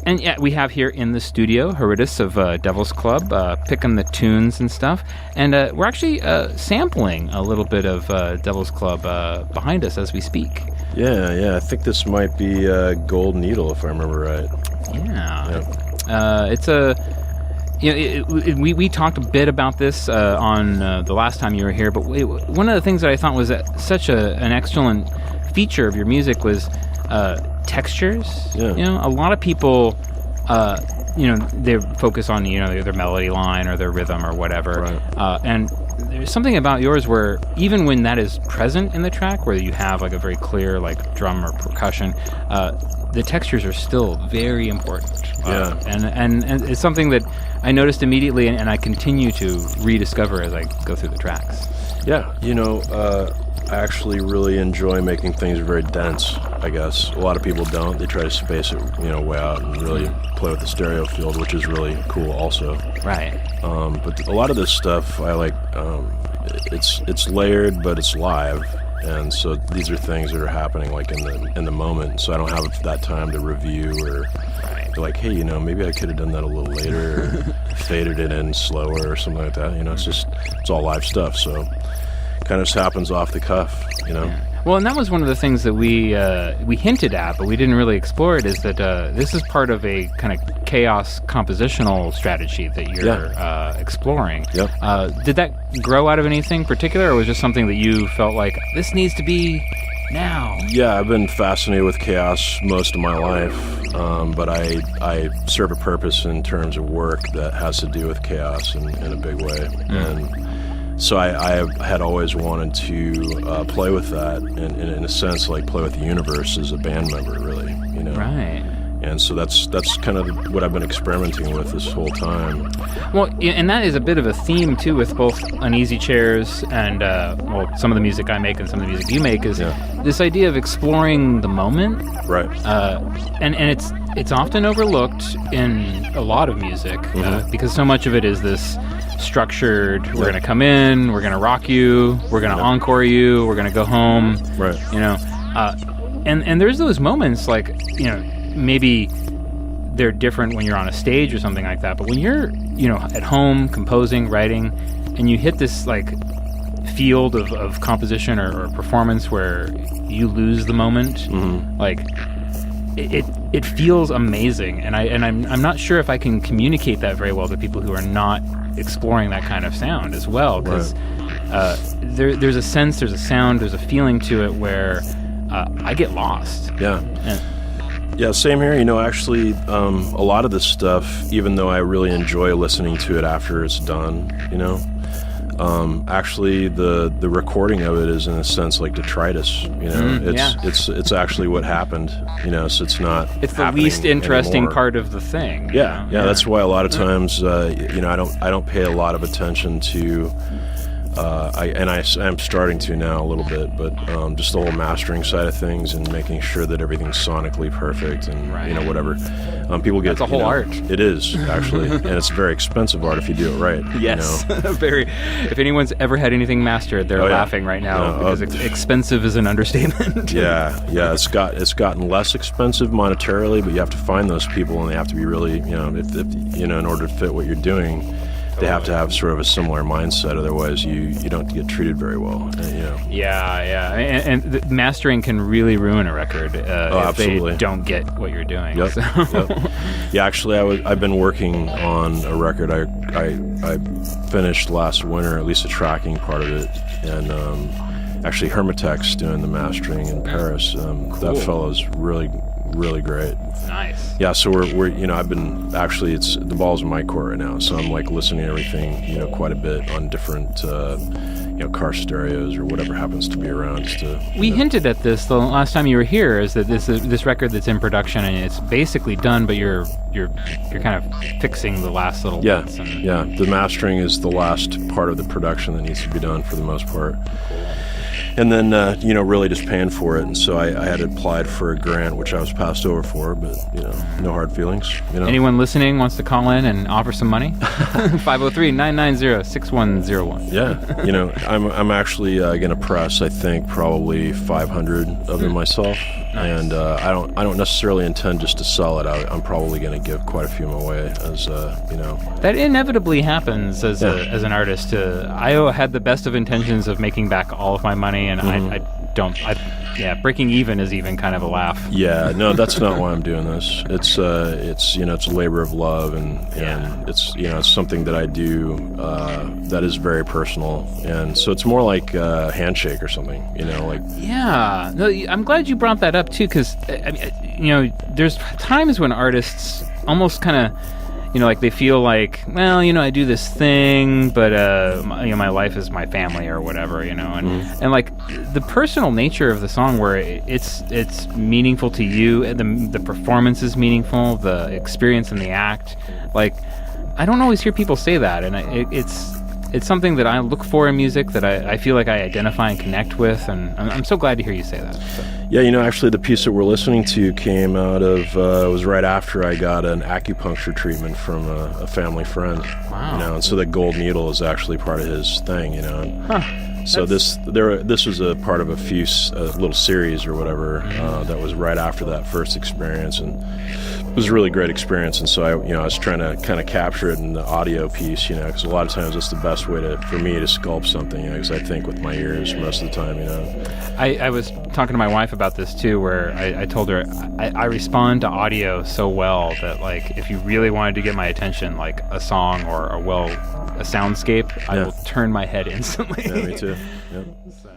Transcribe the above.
And yeah, we have here in the studio Heridus of Devil's Club picking the tunes and stuff. And we're actually sampling a little bit of Devil's Club behind us as we speak. Yeah. I think this might be Gold Needle, if I remember right. Yeah. It's a... we talked a bit about this on the last time you were here, but one of the things that I thought was such an excellent feature of your music was textures. Yeah. A lot of people, they focus on their melody line or their rhythm or whatever, right. And there's something about yours where even when that is present in the track, where you have like a very clear like drum or percussion, the textures are still very important. Yeah. And it's something that I noticed immediately, and I continue to rediscover as I go through the tracks. Yeah, I actually really enjoy making things very dense, I guess. A lot of people don't. They try to space it, way out and really play with the stereo field, which is really cool also. Right. But a lot of this stuff, I like, it's layered, but it's live. And so these are things that are happening like in the moment. So I don't have that time to review or be like, hey, maybe I could have done that a little later or faded it in slower or something like that. It's all live stuff. So it kind of just happens off the cuff, Yeah. Well, and that was one of the things that we hinted at, but we didn't really explore it, is that this is part of a kind of chaos compositional strategy that you're exploring. Yep. Did that grow out of anything particular, or was it just something that you felt like, this needs to be now? Yeah, I've been fascinated with chaos most of my life, but I serve a purpose in terms of work that has to do with chaos in a big way. And so I had always wanted to play with that, and in a sense, like play with the universe as a band member, really, Right. And so that's kind of what I've been experimenting with this whole time. Well, and that is a bit of a theme, too, with both Uneasy Chairs and, some of the music I make and some of the music you make is this idea of exploring the moment. Right. And it's often overlooked in a lot of music because so much of it is this structured, we're going to come in, we're going to rock you, we're going to encore you, we're going to go home. Right. And there's those moments like, maybe they're different when you're on a stage or something like that, but when you're, at home composing, writing, and you hit this like field of composition or performance where you lose the moment, like it feels amazing, and I'm not sure if I can communicate that very well to people who are not exploring that kind of sound as well, because there's a sense, there's a sound, there's a feeling to it where I get lost. Yeah, same here. Actually, a lot of this stuff, even though I really enjoy listening to it after it's done, actually the recording of it is in a sense like detritus. It's actually what happened. So it's not. It's the least interesting anymore. part of the thing. Yeah. That's why a lot of times, I don't pay a lot of attention to. I'm starting to now a little bit, but just the whole mastering side of things and making sure that everything's sonically perfect and whatever. People get that's a whole art. It is actually, and it's very expensive art if you do it right. Yes, very. If anyone's ever had anything mastered, they're laughing right now because expensive is an understatement. Yeah, it's gotten less expensive monetarily, but you have to find those people, and they have to be really, if in order to fit what you're doing. They have to have sort of a similar mindset, otherwise you don't get treated very well. Yeah, and the mastering can really ruin a record if absolutely. They don't get what you're doing. Yep. Yeah, actually, I've been working on a record. I finished last winter, at least the tracking part of it, and actually Hermitex doing the mastering in Paris. Cool. That fellow's really great. Nice. Yeah, so we're I've been actually it's the ball's in my court right now, so I'm like listening to everything quite a bit on different car stereos or whatever happens to be around. We hinted at this the last time you were here, is that this record that's in production and it's basically done, but you're kind of fixing the last little bits. The mastering is the last part of the production that needs to be done for the most part. Cool. And then, really just paying for it. And so I had applied for a grant, which I was passed over for, but, no hard feelings. Anyone listening wants to call in and offer some money? 503-990-6101. Yeah. I'm actually going to press, I think, probably 500 of them myself. Nice. And I don't necessarily intend just to sell it. I'm probably going to give quite a few of them away, as you know. That inevitably happens as an artist. I had the best of intentions of making back all of my money, and I don't. Breaking even is even kind of a laugh. Yeah, no, that's not why I'm doing this. It's you know, it's a labor of love, and it's, you know, it's something that I do that is very personal, and so it's more like a handshake or something, you know, like. Yeah, no, I'm glad you brought that up too, because I mean, you know, there's times when artists almost kind of, you know, like they feel like, well, you know, I do this thing, but you know, my life is my family or whatever, you know, and like the personal nature of the song, where it's meaningful to you, and the performance is meaningful, the experience in the act. Like, I don't always hear people say that, and it's something that I look for in music, that I feel like I identify and connect with, and I'm so glad to hear you say that. So. Yeah, you know, actually the piece that we're listening to came out of, it was right after I got an acupuncture treatment from a family friend. Wow. You know, and so the gold needle is actually part of his thing, you know. So this was a part of a few little series or whatever that was right after that first experience, and it was a really great experience. And so I was trying to kind of capture it in the audio piece, you know, because a lot of times it's the best way for me to sculpt something, you know, because I think with my ears most of the time, you know. I was talking to my wife about this too, where I told her I respond to audio so well that, like, if you really wanted to get my attention, like a song or a soundscape, I will turn my head instantly. Yeah, me too. Yep. So.